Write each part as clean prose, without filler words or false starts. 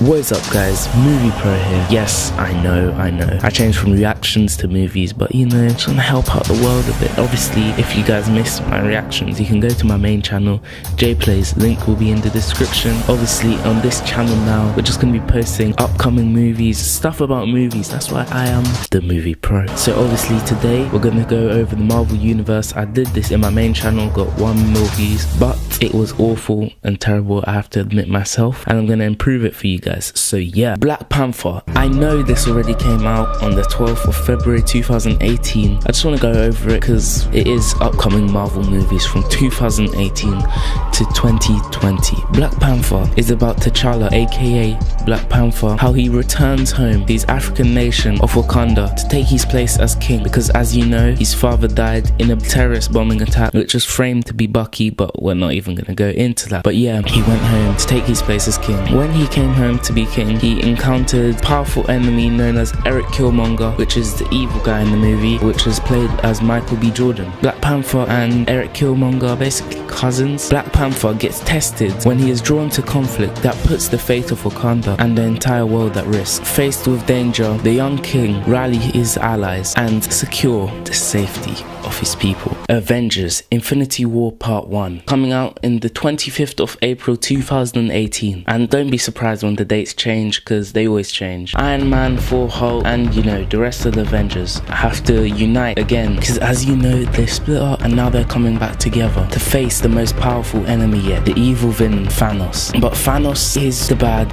What is up guys, Movie Pro here. Yes, I know, I changed from reactions to movies, but you know, trying to help out the world a bit. Obviously, if you guys missed my reactions, you can go to my main channel, JPlays, link will be in the description. Obviously, on this channel now, we're just going to be posting upcoming movies, stuff about movies. That's why I am the Movie Pro. So obviously today, we're going to go over the Marvel Universe. I did this in my main channel, got 1 mil views, but it was awful and terrible, I have to admit myself, and I'm going to improve it for you guys. So yeah, Black Panther. I know this already came out on the 12th of February 2018. I just want to go over it because it is upcoming Marvel movies from 2018 to 2020. Black Panther is about T'Challa, aka Black Panther, how he returns home to his African nation of Wakanda to take his place as king, because as you know, his father died in a terrorist bombing attack which was framed to be Bucky, but we're not even going to go into that. But yeah, he went home to take his place as king. When he came home to be king, he encountered a powerful enemy known as Eric Killmonger, which is the evil guy in the movie, which was played as Michael B. Jordan. Black Panther and Eric Killmonger are basically cousins. Black Panther gets tested when he is drawn to conflict that puts the fate of Wakanda and the entire world at risk. Faced with danger, the young king rallies his allies and secure the safety of his people. Avengers Infinity War Part 1, coming out in the 25th of April 2018, and don't be surprised when the dates change because they always change. Iron Man, Thor, Hulk, and you know, the rest of the Avengers have to unite again because as you know, they split up and now they're coming back together to face the most powerful enemy yet, the evil villain Thanos. But Thanos is the bad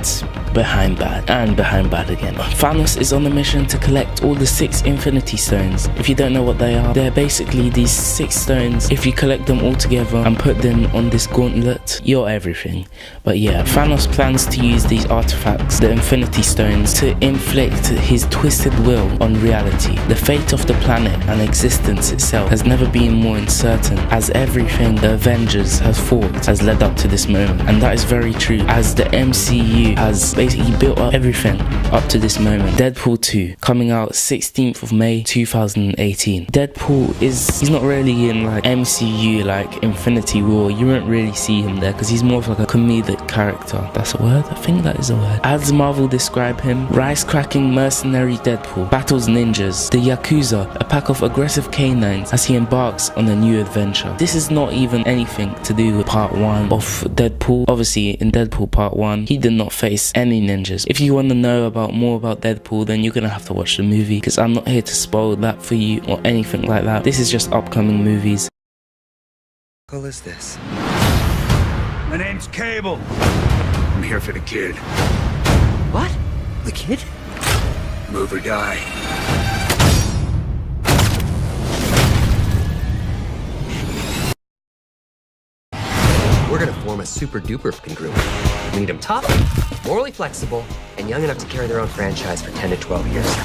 behind bad and behind bad again. Thanos is on a mission to collect all the 6 Infinity Stones. If you don't know what they are, they're basically these 6 stones. If you collect them all together and put them on this gauntlet, you're everything. But yeah, Thanos plans to use these artifacts, the Infinity Stones, to inflict his twisted will on reality. The fate of the planet and existence itself has never been more uncertain, as everything the Avengers has fought has led up to this moment. And that is very true, as the MCU has basically built up everything up to this moment. Deadpool 2, coming out 16th of May 2018. Deadpool he's not really in like MCU like Infinity War. You won't really see him there because he's more of like a comedic character. That's a word? I think that is a word. As Marvel describe him, rice-cracking mercenary Deadpool battles ninjas, the Yakuza, a pack of aggressive canines, as he embarks on a new adventure. This is not even anything to do with part 1 of Deadpool. Obviously in Deadpool part 1, he did not face any ninjas. If you want to know more about Deadpool, then you're gonna have to watch the movie because I'm not here to spoil that for you or anything like that. This is just upcoming movies. Who is this? My name's Cable. I'm here for the kid. What? The kid? Move or die. We're gonna form a super duper fucking group. We need them tough, morally flexible, and young enough to carry their own franchise for 10 to 12 years.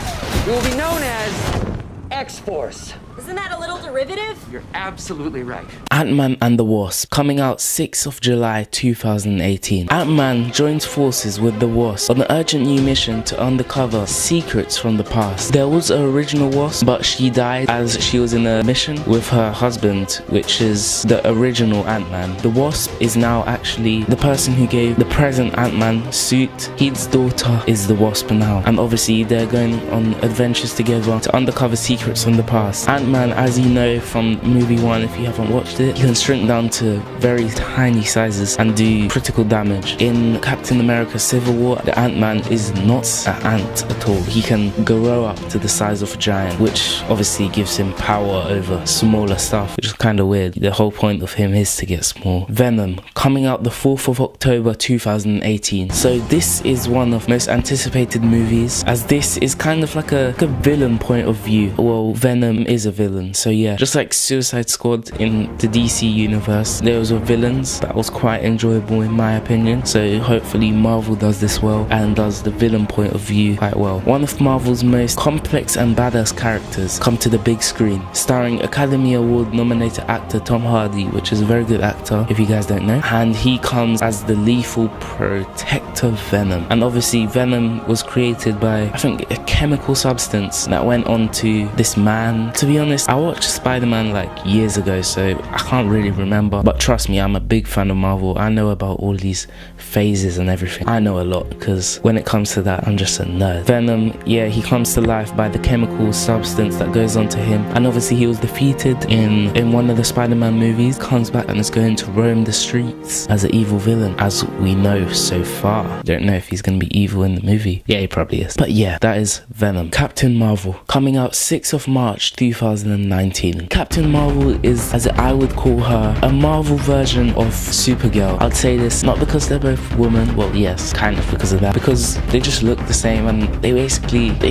We will be known as X-Force. Isn't that a little derivative? You're absolutely right. Ant-Man and the Wasp, coming out 6th of July 2018. Ant-Man joins forces with the Wasp on an urgent new mission to uncover secrets from the past. There was an original Wasp, but she died as she was in a mission with her husband, which is the original Ant-Man. The Wasp is now actually the person who gave the present Ant-Man suit. His daughter is the Wasp now, and obviously they're going on adventures together to uncover secrets from the past. Ant-Man, as you know from movie 1, if you haven't watched it, he can shrink down to very tiny sizes and do critical damage. In Captain America Civil War, the Ant-Man is not an ant at all. He can grow up to the size of a giant, which obviously gives him power over smaller stuff, which is kind of weird. The whole point of him is to get small. Venom, coming out the 4th of October 2018. So this is one of most anticipated movies, as this is kind of like a villain point of view. Well, Venom is a villain, so yeah, just like Suicide Squad in the DC universe, those were villains. That was quite enjoyable in my opinion, so hopefully Marvel does this well and does the villain point of view quite well. One of Marvel's most complex and badass characters come to the big screen, starring Academy Award nominated actor Tom Hardy, which is a very good actor if you guys don't know, and he comes as the lethal protector Venom. And obviously Venom was created by, I think, a chemical substance that went on to this man. To be honest, I watched Spider-Man like years ago, so I can't really remember, but trust me, I'm a big fan of Marvel. I know about all these phases and everything. I know a lot, because when it comes to that, I'm just a nerd. Venom, yeah, he comes to life by the chemical substance that goes onto him, and obviously he was defeated in one of the Spider-Man movies, comes back and is going to roam the streets as an evil villain, as we know so far. Don't know if he's going to be evil in the movie. Yeah, he probably is. But yeah, that is Venom. Captain Marvel, coming out 6th of March 2019. Captain Marvel is, as I would call her, a Marvel version of Supergirl. I'd say this not because they're both women, well yes, kind of because of that, because they just look the same and they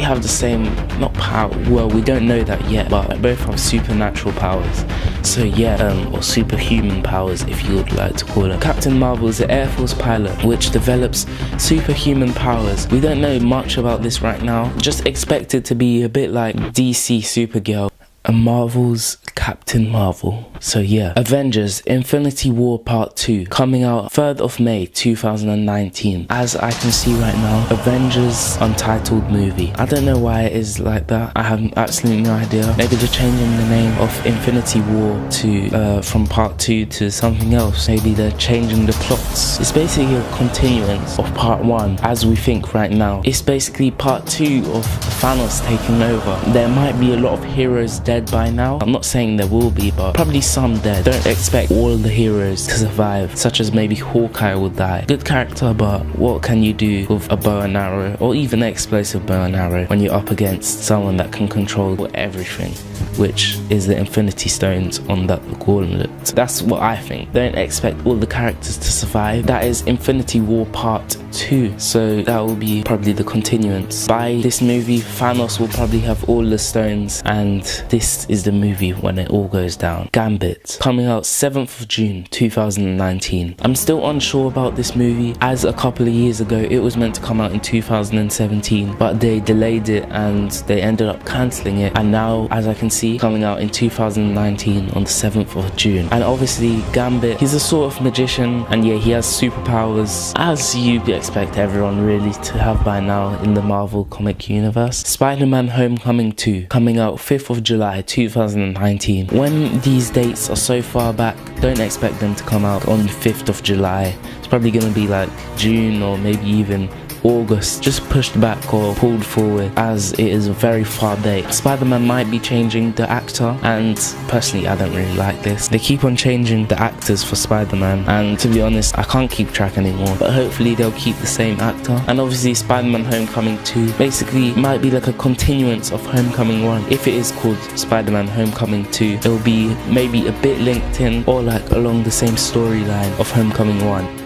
have the same, not power, well we don't know that yet, but they both have supernatural powers. So yeah, or superhuman powers if you would like to call it. Captain Marvel is an Air Force pilot which develops superhuman powers. We don't know much about this right now, just expect it to be a bit like DC Supergirl and Marvel's Captain Marvel. So yeah, Avengers Infinity War Part 2, coming out 3rd of May 2019. As I can see right now, Avengers Untitled Movie. I don't know why it is like that. I have absolutely no idea. Maybe they're changing the name of Infinity War to from Part 2 to something else. Maybe they're changing the plots. It's basically a continuance of Part 1 as we think right now. It's basically Part 2 of Thanos taking over. There might be a lot of heroes dead by now. I'm not saying there will be, but probably some dead. Don't expect all the heroes to survive, such as maybe Hawkeye will die. Good character, but what can you do with a bow and arrow, or even an explosive bow and arrow, when you're up against someone that can control everything, which is the Infinity Stones on that gauntlet. That's what I think. Don't expect all the characters to survive. That is Infinity War Part 2, so that will be probably the continuance. By this movie, Thanos will probably have all the stones, and this is the movie when it all goes down. Gambit, coming out 7th of June 2019. I'm still unsure about this movie, as a couple of years ago it was meant to come out in 2017, but they delayed it and they ended up cancelling it, and now, as I can see, coming out in 2019 on the 7th of June. And obviously Gambit, he's a sort of magician, and yeah, he has superpowers, as you'd expect everyone really to have by now in the Marvel comic universe. Spider-Man Homecoming 2, coming out 5th of July 2019. When these dates are so far back, don't expect them to come out on 5th of July. It's probably going to be like June or maybe even August, just pushed back or pulled forward, as it is a very far date. Spider-Man might be changing the actor, and personally I don't really like this. They keep on changing the actors for Spider-Man, and to be honest I can't keep track anymore, but hopefully they'll keep the same actor. And obviously Spider-Man Homecoming 2 basically might be like a continuance of Homecoming 1. If it is called Spider-Man Homecoming 2, it'll be maybe a bit linked in, or like along the same storyline of Homecoming 1.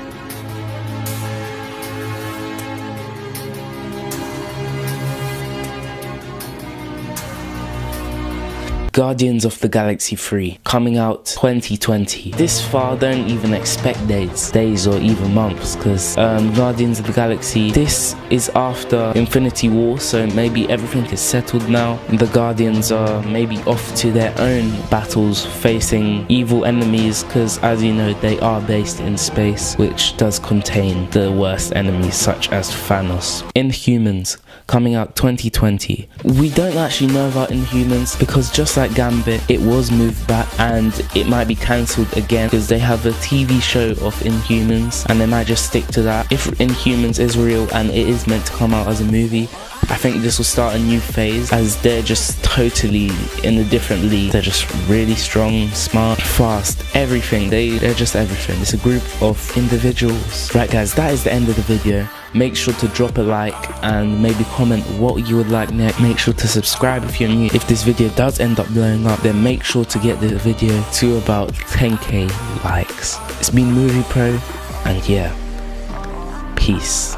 Guardians of the Galaxy 3, coming out 2020. This far, don't even expect days or even months, because Guardians of the Galaxy, this is after Infinity War, so maybe everything is settled now. The Guardians are maybe off to their own battles, facing evil enemies, because as you know, they are based in space, which does contain the worst enemies such as Thanos. Inhumans, coming out 2020. We don't actually know about Inhumans, because just like Gambit, it was moved back and it might be cancelled again, because they have a TV show of Inhumans and they might just stick to that. If Inhumans is real and it is meant to come out as a movie, I think this will start a new phase, as they're just totally in a different league. They're just really strong, smart, fast, everything. They're just everything. It's a group of individuals. Right guys, that is the end of the video. Make sure to drop a like and maybe comment what you would like next. Make sure to subscribe if you're new. If this video does end up blowing up, then make sure to get the video to about 10k likes. It's been Movie Pro, and yeah, peace.